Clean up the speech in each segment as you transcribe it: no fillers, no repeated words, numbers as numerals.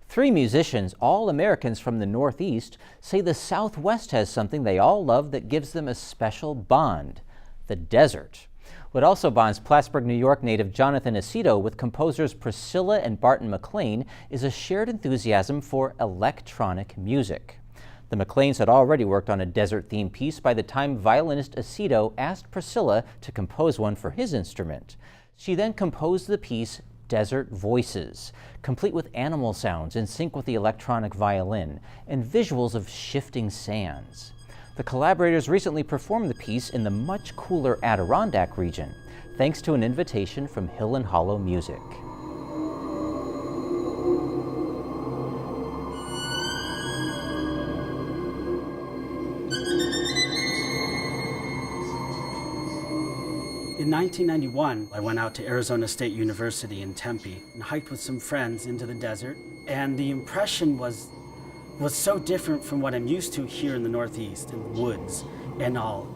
Three musicians, all Americans from the Northeast, say the Southwest has something they all love that gives them a special bond: the desert. What also bonds Plattsburgh, New York native Jonathan Aceto with composers Priscilla and Barton McLean is a shared enthusiasm for electronic music. The McLeans had already worked on a desert-themed piece by the time violinist Aceto asked Priscilla to compose one for his instrument. She then composed the piece Desert Voices, complete with animal sounds in sync with the electronic violin and visuals of shifting sands. The collaborators recently performed the piece in the much cooler Adirondack region, thanks to an invitation from Hill and Hollow Music. In 1991, I went out to Arizona State University in Tempe and hiked with some friends into the desert, and the impression was so different from what I'm used to here in the Northeast, in the woods and all.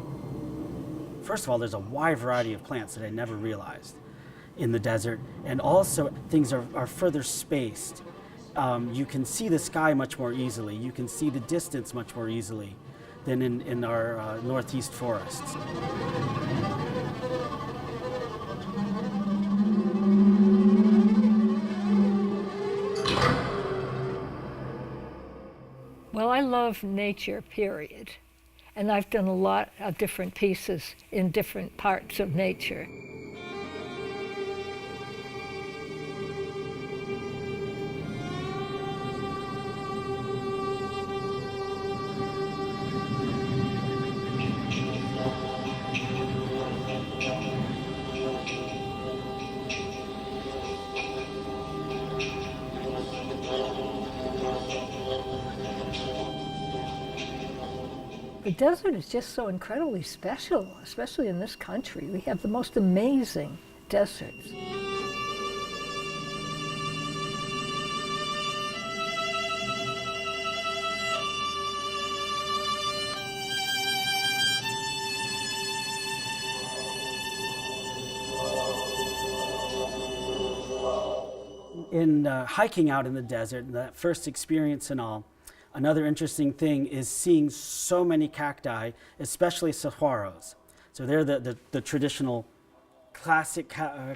First of all, there's a wide variety of plants that I never realized in the desert, and also things are further spaced. You can see the sky much more easily. You can see the distance much more easily than in our Northeast forests. Well, I love nature, period. And I've done a lot of different pieces in different parts of nature. The desert is just so incredibly special, especially in this country. We have the most amazing deserts. In hiking out in the desert, that first experience and all, another interesting thing is seeing so many cacti, especially saguaros. So they're the traditional classic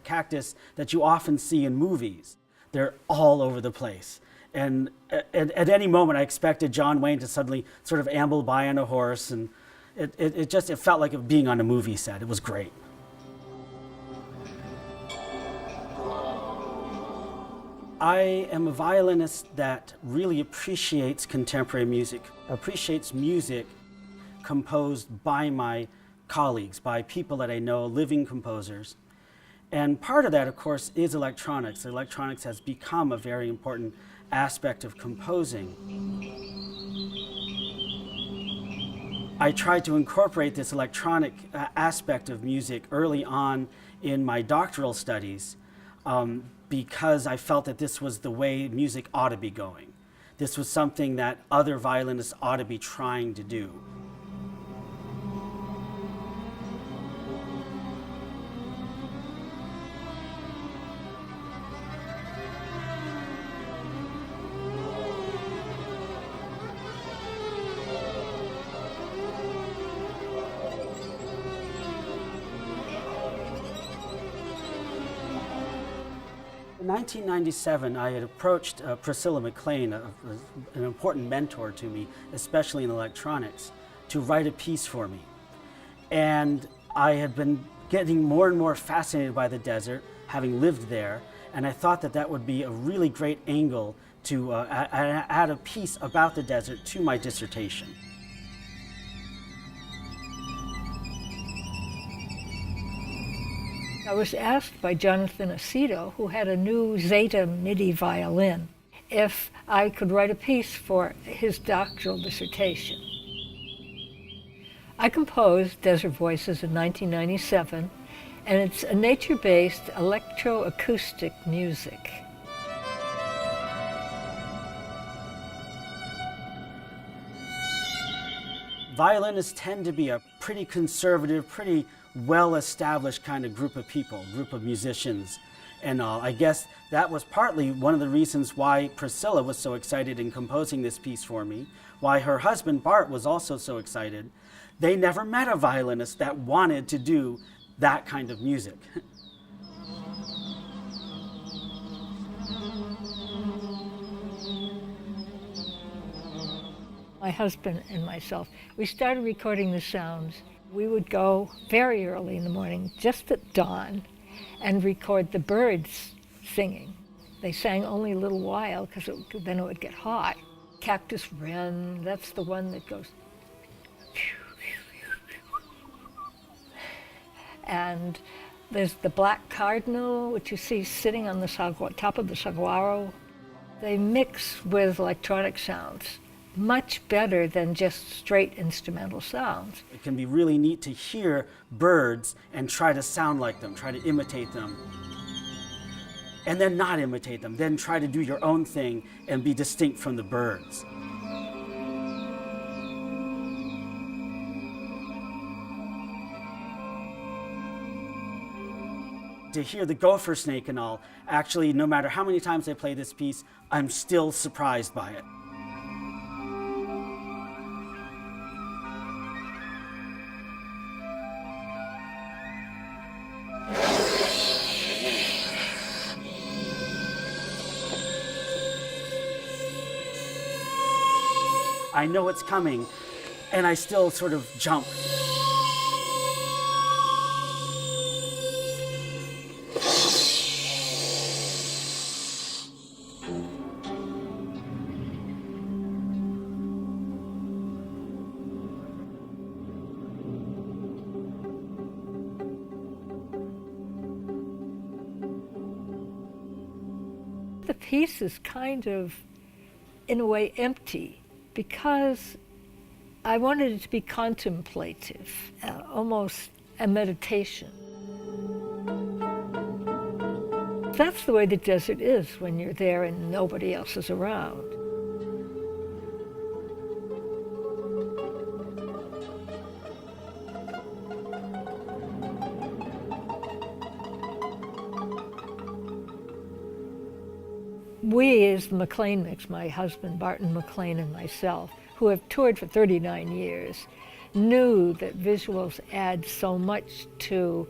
cactus that you often see in movies. They're all over the place. And at any moment I expected John Wayne to suddenly sort of amble by on a horse, and it felt like being on a movie set. It was great. I am a violinist that really appreciates contemporary music, appreciates music composed by my colleagues, by people that I know, living composers. And part of that, of course, is electronics. Electronics has become a very important aspect of composing. I tried to incorporate this electronic aspect of music early on in my doctoral studies, because I felt that this was the way music ought to be going. This was something that other violinists ought to be trying to do. In 1997, I had approached Priscilla McLean, an important mentor to me, especially in electronics, to write a piece for me. And I had been getting more and more fascinated by the desert, having lived there, and I thought that that would be a really great angle to add a piece about the desert to my dissertation. I was asked by Jonathan Aceto, who had a new Zeta MIDI violin, if I could write a piece for his doctoral dissertation. I composed Desert Voices in 1997, and it's a nature-based electroacoustic music. Violinists tend to be a pretty conservative, pretty well-established kind of group of people, group of musicians. and all. I guess that was partly one of the reasons why Priscilla was so excited in composing this piece for me, why her husband Bart was also so excited. They never met a violinist that wanted to do that kind of music. My husband and myself, we started recording the sounds. We would go very early in the morning, just at dawn, and record the birds singing. They sang only a little while because then it would get hot. Cactus wren, that's the one that goes. And there's the black cardinal, which you see sitting on the top of the saguaro. They mix with electronic sounds much better than just straight instrumental sounds. It can be really neat to hear birds and try to sound like them, try to imitate them, and then not imitate them, then try to do your own thing and be distinct from the birds. To hear the gopher snake and all, actually, no matter how many times I play this piece, I'm still surprised by it. I know it's coming, and I still sort of jump. The piece is kind of, in a way, empty, because I wanted it to be contemplative, almost a meditation. That's the way the desert is when you're there and nobody else is around. We, as the McLean mix, my husband Barton McLean and myself, who have toured for 39 years, knew that visuals add so much to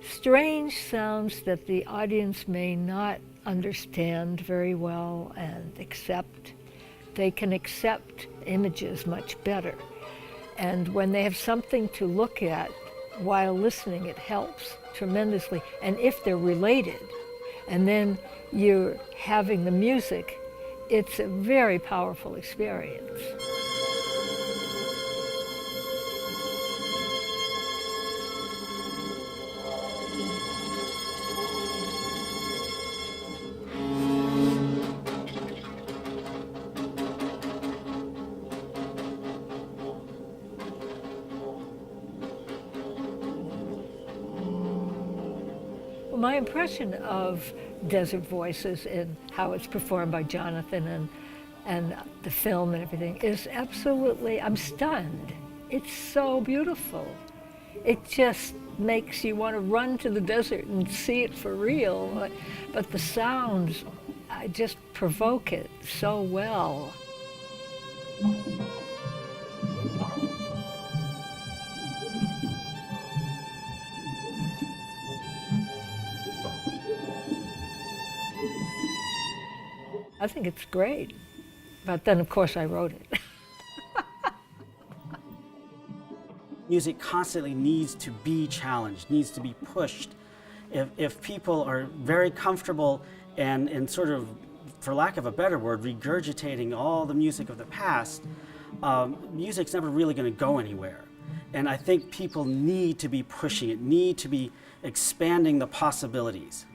strange sounds that the audience may not understand very well and accept. They can accept images much better. And when they have something to look at while listening, it helps tremendously. And if they're related, and then you're having the music, it's a very powerful experience. My impression of Desert Voices and how it's performed by Jonathan and the film and everything is absolutely, I'm stunned. It's so beautiful. It just makes you want to run to the desert and see it for real. But the sounds, I just provoke it so well. I think it's great, but then of course I wrote it. Music constantly needs to be challenged, needs to be pushed. If people are very comfortable and sort of, for lack of a better word, regurgitating all the music of the past, music's never really going to go anywhere. And I think people need to be pushing it, need to be expanding the possibilities.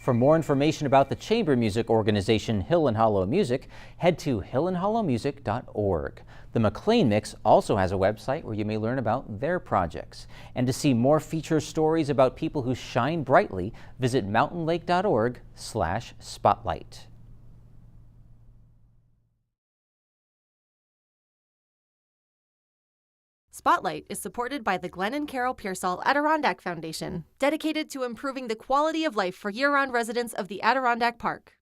For more information about the chamber music organization Hill and Hollow Music, head to hillandhollowmusic.org. The McLean Mix also has a website where you may learn about their projects. And to see more feature stories about people who shine brightly, visit mountainlake.org/spotlight. Spotlight is supported by the Glenn and Carol Pearsall Adirondack Foundation, dedicated to improving the quality of life for year-round residents of the Adirondack Park.